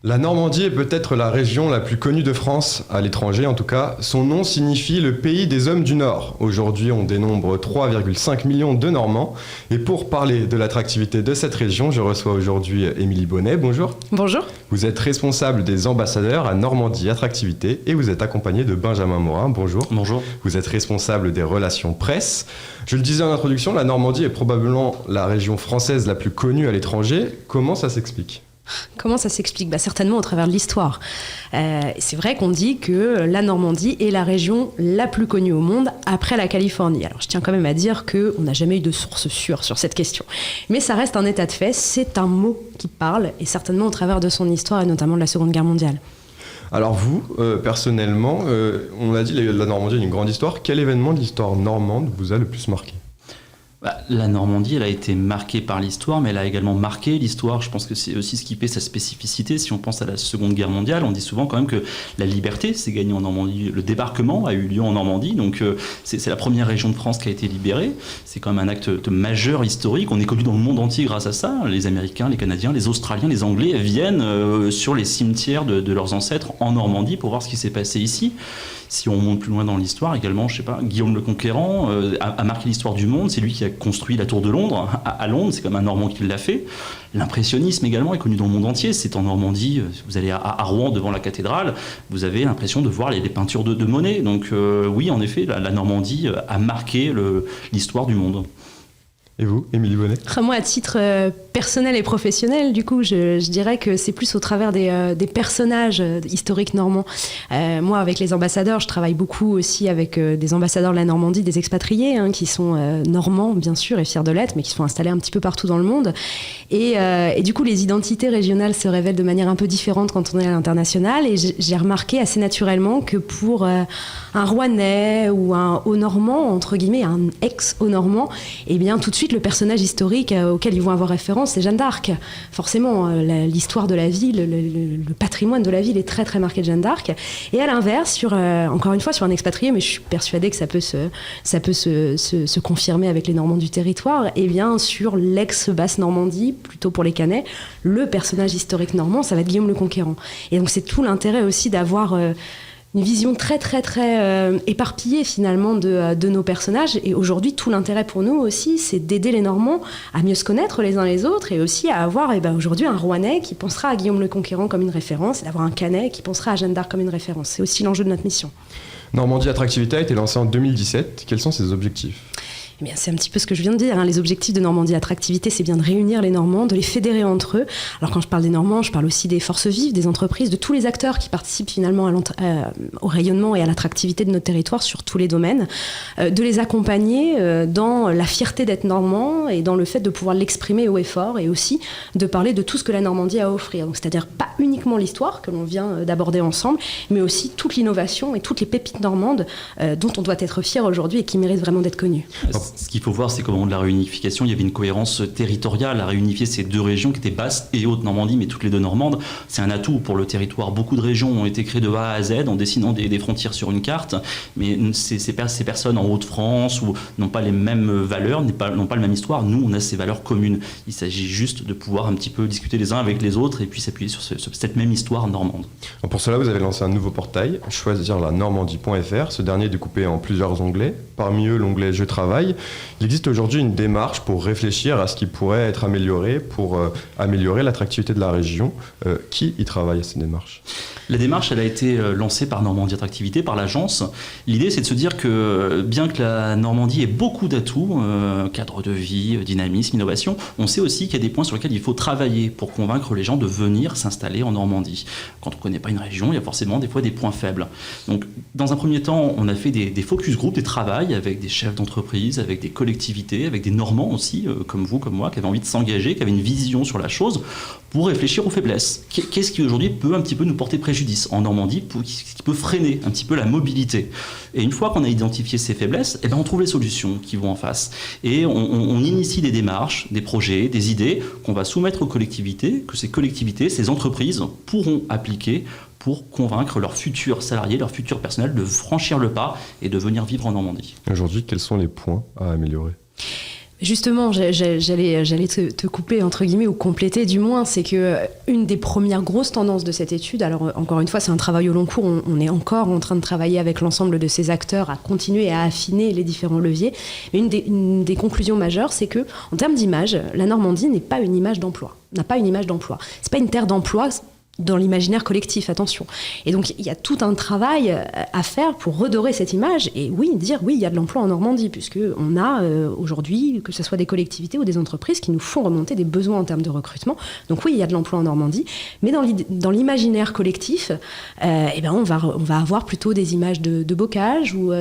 La Normandie est peut-être la région la plus connue de France, à l'étranger en tout cas. Son nom signifie le pays des hommes du Nord. Aujourd'hui, on dénombre 3,5 millions de Normands. Et pour parler de l'attractivité de cette région, je reçois aujourd'hui Émilie Bonnet. Bonjour. Bonjour. Vous êtes responsable des ambassadeurs à Normandie Attractivité et vous êtes accompagné de Benjamin Morin. Bonjour. Bonjour. Vous êtes responsable des relations presse. Je le disais en introduction, la Normandie est probablement la région française la plus connue à l'étranger. Comment ça s'explique ? Comment ça s'explique ? Certainement au travers de l'histoire. C'est vrai qu'on dit que la Normandie est la région la plus connue au monde après la Californie. Alors je tiens quand même à dire qu'on n'a jamais eu de source sûre sur cette question. Mais ça reste un état de fait, c'est un mot qui parle, et certainement au travers de son histoire, et notamment de la Seconde Guerre mondiale. Alors vous, personnellement, on l'a dit, la Normandie a une grande histoire. Quel événement de l'histoire normande vous a le plus marqué ? La Normandie, elle a été marquée par l'histoire, mais elle a également marqué l'histoire. Je pense que c'est aussi ce qui fait sa spécificité. Si on pense à la Seconde Guerre mondiale, on dit souvent quand même que la liberté s'est gagnée en Normandie. Le débarquement a eu lieu en Normandie, donc c'est la première région de France qui a été libérée. C'est quand même un acte majeur historique. On est connu dans le monde entier grâce à ça. Les Américains, les Canadiens, les Australiens, les Anglais viennent sur les cimetières de leurs ancêtres en Normandie pour voir ce qui s'est passé ici. Si on monte plus loin dans l'histoire, également, je sais pas, Guillaume le Conquérant a marqué l'histoire du monde. C'est lui qui a construit la Tour de Londres à Londres. C'est comme un Normand qui l'a fait. L'impressionnisme également est connu dans le monde entier. C'est en Normandie. Vous allez à Rouen devant la cathédrale, vous avez l'impression de voir les peintures de Monet. Donc oui, en effet, la Normandie a marqué l'histoire du monde. Et vous, Émilie Bonnet ? Moi, à titre personnel et professionnel, du coup, je dirais que c'est plus au travers des personnages historiques normands. Moi, avec les ambassadeurs, je travaille beaucoup aussi avec des ambassadeurs de la Normandie, des expatriés, qui sont normands, bien sûr, et fiers de l'être, mais qui sont installés un petit peu partout dans le monde. Et du coup, les identités régionales se révèlent de manière un peu différente quand on est à l'international. Et j'ai remarqué assez naturellement que pour un Rouennais ou un Haut-Normand, entre guillemets, un ex-Haut-Normand, eh bien, tout de suite, le personnage historique auquel ils vont avoir référence, c'est Jeanne d'Arc. Forcément, l'histoire de la ville, le patrimoine de la ville est très très marqué de Jeanne d'Arc. Et à l'inverse, encore une fois, sur un expatrié, mais je suis persuadée que ça peut se confirmer avec les Normands du territoire, et bien sur l'ex-Basse-Normandie, plutôt pour les Canets, le personnage historique normand, ça va être Guillaume le Conquérant. Et donc c'est tout l'intérêt aussi d'avoir une vision très très très éparpillée finalement de nos personnages. Et aujourd'hui, tout l'intérêt pour nous aussi, c'est d'aider les Normands à mieux se connaître les uns les autres, et aussi à avoir aujourd'hui un Rouennais qui pensera à Guillaume le Conquérant comme une référence, et d'avoir un Canet qui pensera à Jeanne d'Arc comme une référence. C'est aussi l'enjeu de notre mission. Normandie Attractivité a été lancée en 2017. Quels sont ses objectifs ? Eh bien, c'est un petit peu ce que je viens de dire. Les objectifs de Normandie Attractivité, c'est bien de réunir les Normands, de les fédérer entre eux. Alors quand je parle des Normands, je parle aussi des forces vives, des entreprises, de tous les acteurs qui participent finalement au rayonnement et à l'attractivité de notre territoire sur tous les domaines. De les accompagner dans la fierté d'être Normand et dans le fait de pouvoir l'exprimer haut et fort, et aussi de parler de tout ce que la Normandie a à offrir. Donc, c'est-à-dire pas uniquement l'histoire que l'on vient d'aborder ensemble, mais aussi toute l'innovation et toutes les pépites normandes dont on doit être fier aujourd'hui et qui méritent vraiment d'être connues. Ce qu'il faut voir, c'est qu'au moment de la réunification, il y avait une cohérence territoriale à réunifier ces deux régions qui étaient Basse et Haute-Normandie, mais toutes les deux normandes. C'est un atout pour le territoire. Beaucoup de régions ont été créées de A à Z en dessinant des frontières sur une carte, mais ces personnes en Haute-France n'ont pas les mêmes valeurs, n'ont pas la même histoire. Nous, on a ces valeurs communes. Il s'agit juste de pouvoir un petit peu discuter les uns avec les autres et puis s'appuyer sur cette même histoire normande. Pour cela, vous avez lancé un nouveau portail, choisirlanormandie.fr. Ce dernier est découpé en plusieurs onglets. Parmi eux, l'onglet « Je travaille ». Il existe aujourd'hui une démarche pour réfléchir à ce qui pourrait être amélioré pour améliorer l'attractivité de la région. Qui y travaille à cette démarche ? La démarche, elle a été lancée par Normandie Attractivité, par l'agence. L'idée, c'est de se dire que bien que la Normandie ait beaucoup d'atouts, cadre de vie, dynamisme, innovation, on sait aussi qu'il y a des points sur lesquels il faut travailler pour convaincre les gens de venir s'installer en Normandie. Quand on ne connaît pas une région, il y a forcément des fois des points faibles. Donc, dans un premier temps, on a fait des focus group, des travails avec des chefs d'entreprise, avec des collectivités, avec des Normands aussi, comme vous, comme moi, qui avaient envie de s'engager, qui avaient une vision sur la chose, pour réfléchir aux faiblesses. Qu'est-ce qui aujourd'hui peut un petit peu nous porter préjudice en Normandie, qui peut freiner un petit peu la mobilité. Et une fois qu'on a identifié ces faiblesses, on trouve les solutions qui vont en face. Et on initie des démarches, des projets, des idées qu'on va soumettre aux collectivités, que ces collectivités, ces entreprises pourront appliquer pour convaincre leurs futurs salariés, leurs futurs personnels de franchir le pas et de venir vivre en Normandie. Aujourd'hui, quels sont les points à améliorer ? Justement, j'allais te couper, entre guillemets, ou compléter du moins, c'est que une des premières grosses tendances de cette étude, alors encore une fois, c'est un travail au long cours, on est encore en train de travailler avec l'ensemble de ces acteurs à continuer à affiner les différents leviers, mais une des conclusions majeures, c'est que, en termes d'image, la Normandie n'a pas une image d'emploi. C'est pas une terre d'emploi dans l'imaginaire collectif, attention. Et donc, il y a tout un travail à faire pour redorer cette image et dire oui, il y a de l'emploi en Normandie, puisqu'on a aujourd'hui, que ce soit des collectivités ou des entreprises qui nous font remonter des besoins en termes de recrutement. Donc oui, il y a de l'emploi en Normandie, mais dans l'imaginaire collectif, on va avoir plutôt des images de bocage ou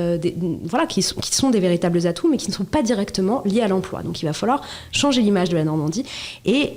qui sont des véritables atouts, mais qui ne sont pas directement liés à l'emploi. Donc il va falloir changer l'image de la Normandie et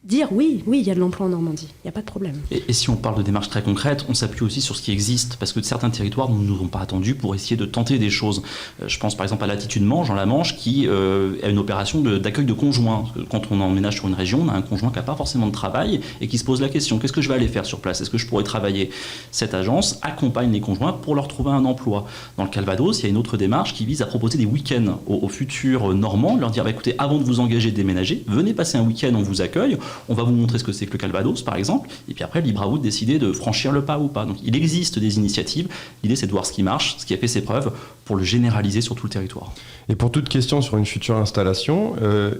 dire oui, il y a de l'emploi en Normandie, il n'y a pas de problème. Et si on parle de démarches très concrètes, on s'appuie aussi sur ce qui existe, parce que certains territoires ne nous ont pas attendus pour essayer de tenter des choses. Je pense par exemple à Latitude Manche, dans la Manche, qui a une opération d'accueil de conjoints. Quand on emménage sur une région, on a un conjoint qui n'a pas forcément de travail et qui se pose la question, qu'est-ce que je vais aller faire sur place? Est-ce que je pourrais travailler? Cette agence accompagne les conjoints pour leur trouver un emploi. Dans le Calvados, il y a une autre démarche qui vise à proposer des week-ends aux futurs Normands, leur dire écoutez, avant de vous engager, déménager, venez passer un week-end, on vous accueille. On va vous montrer ce que c'est que le Calvados, par exemple, et puis après, libre à vous de décider de franchir le pas ou pas. Donc, il existe des initiatives. L'idée, c'est de voir ce qui marche, ce qui a fait ses preuves, pour le généraliser sur tout le territoire. Et pour toute question sur une future installation,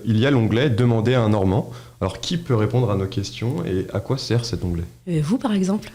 il y a l'onglet « Demander à un Normand ». Alors, qui peut répondre à nos questions et à quoi sert cet onglet? Vous, par exemple.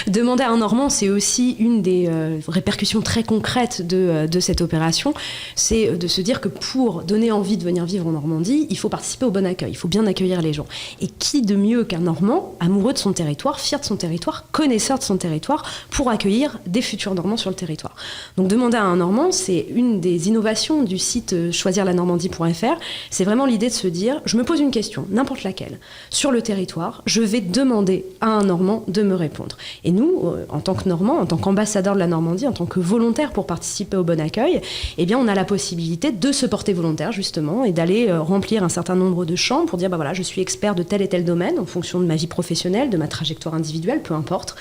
Demander à un Normand, c'est aussi une des répercussions très concrètes de cette opération. C'est de se dire que pour donner envie de venir vivre en Normandie, il faut participer au bon accueil, il faut bien accueillir les gens. Et qui de mieux qu'un Normand, amoureux de son territoire, fier de son territoire, connaisseur de son territoire, pour accueillir des futurs Normands sur le territoire. Donc, demander à un Normand, c'est une des innovations du site choisirlanormandie.fr. C'est vraiment l'idée de se dire, je me pose une question, n'importe laquelle, sur le territoire, je vais demander à un Normand de me répondre. Et nous, en tant que Normands, en tant qu'ambassadeurs de la Normandie, en tant que volontaires pour participer au bon accueil, eh bien, on a la possibilité de se porter volontaire, justement, et d'aller remplir un certain nombre de champs pour dire, je suis expert de tel et tel domaine, en fonction de ma vie professionnelle, de ma trajectoire individuelle, peu importe,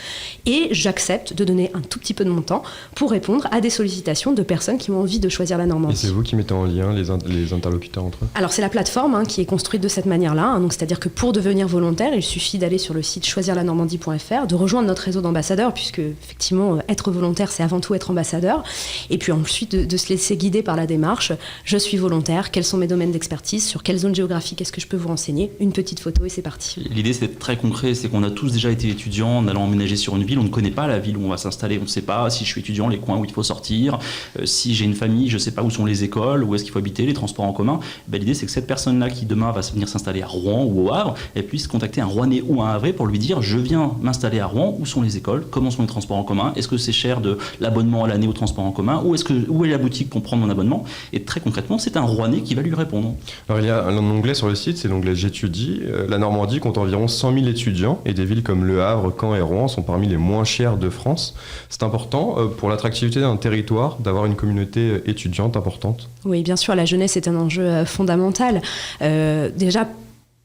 et j'accepte de donner un tout petit peu de mon temps pour répondre à des sollicitations de personnes qui ont envie de choisir la Normandie. Et c'est vous qui mettez en lien les interlocuteurs entre eux? Alors, c'est la plateforme qui est construite de cette manière-là. Donc, c'est-à-dire que pour devenir volontaire, il suffit d'aller sur le site choisirlanormandie.fr, de rejoindre notre réseau d'ambassadeurs, puisque effectivement, être volontaire, c'est avant tout être ambassadeur. Et puis ensuite, de se laisser guider par la démarche. Je suis volontaire, quels sont mes domaines d'expertise, sur quelle zone géographique est-ce que je peux vous renseigner? Une petite photo et c'est parti. L'idée, c'est d'être très concret, c'est qu'on a tous déjà été étudiants en allant emménager sur une ville, on ne connaît pas la ville où on va s'installer, on ne sait pas si je suis étudiant, les coins où il faut sortir, si j'ai une famille, je ne sais pas où sont les écoles, où est-ce qu'il faut habiter, les transports en commun. L'idée, c'est que cette personne-là qui demain va venir s'installer à Rouen ou au Havre, elle puisse contacter un Rouennais ou un Havrais pour lui dire je viens m'installer à Rouen, où sont les écoles, comment sont les transports en commun, est-ce que c'est cher de l'abonnement à l'année au transport en commun, où est la boutique pour prendre mon abonnement, et très concrètement c'est un Rouennais qui va lui répondre. Alors il y a un onglet sur le site, c'est l'onglet J'étudie. La Normandie compte environ 100 000 étudiants et des villes comme Le Havre, Caen et Rouen sont parmi les moins chères de France. C'est important pour l'attractivité d'un territoire d'avoir une communauté étudiante importante? Oui, bien sûr, la jeunesse est un enjeu fondamental. Déjà,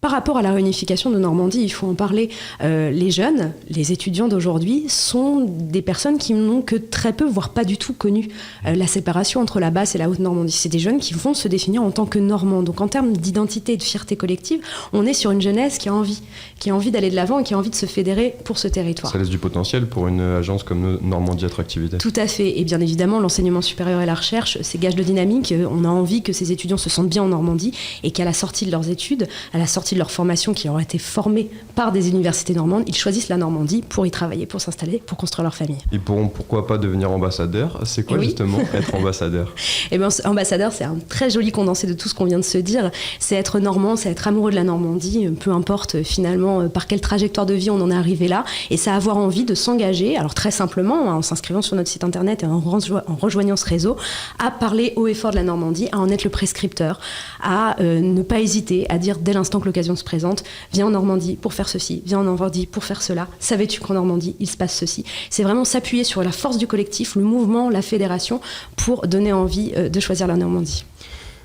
par rapport à la réunification de Normandie, il faut en parler. Les jeunes, les étudiants d'aujourd'hui, sont des personnes qui n'ont que très peu, voire pas du tout connu la séparation entre la basse et la haute Normandie. C'est des jeunes qui vont se définir en tant que Normands. Donc en termes d'identité et de fierté collective, on est sur une jeunesse qui a envie d'aller de l'avant et qui a envie de se fédérer pour ce territoire. Ça laisse du potentiel pour une agence comme Normandie Attractivité. Tout à fait. Et bien évidemment, l'enseignement supérieur et la recherche, c'est gage de dynamique. On a envie que ces étudiants se sentent bien en Normandie et qu'à la sortie de leurs études, à la sortie de leur formation, qui aura été formée par des universités normandes, ils choisissent la Normandie pour y travailler, pour s'installer, pour construire leur famille. Ils pourront pourquoi pas devenir ambassadeurs? C'est quoi justement être ambassadeur? Eh bien, ambassadeur, c'est un très joli condensé de tout ce qu'on vient de se dire. C'est être normand, c'est être amoureux de la Normandie, peu importe finalement par quelle trajectoire de vie on en est arrivé là, et c'est avoir envie de s'engager, alors très simplement, en s'inscrivant sur notre site internet et en rejoignant ce réseau, à parler haut et fort de la Normandie, à en être le prescripteur, à ne pas hésiter à dire dès l'instant que l'occasion se présente, viens en Normandie pour faire ceci, viens en Normandie pour faire cela, savais-tu qu'en Normandie il se passe ceci? C'est vraiment s'appuyer sur la force du collectif, le mouvement, la fédération, pour donner envie de choisir la Normandie.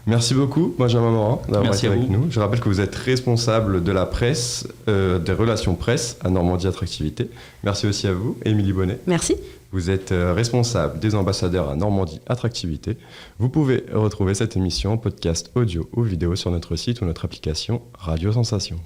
Merci beaucoup, Benjamin Morin, d'avoir été avec nous. Je rappelle que vous êtes responsable de la presse, des relations presse à Normandie Attractivité. Merci aussi à vous, Émilie Bonnet. Merci. Vous êtes responsable des ambassadeurs à Normandie Attractivité. Vous pouvez retrouver cette émission en podcast audio ou vidéo sur notre site ou notre application Radio Sensation.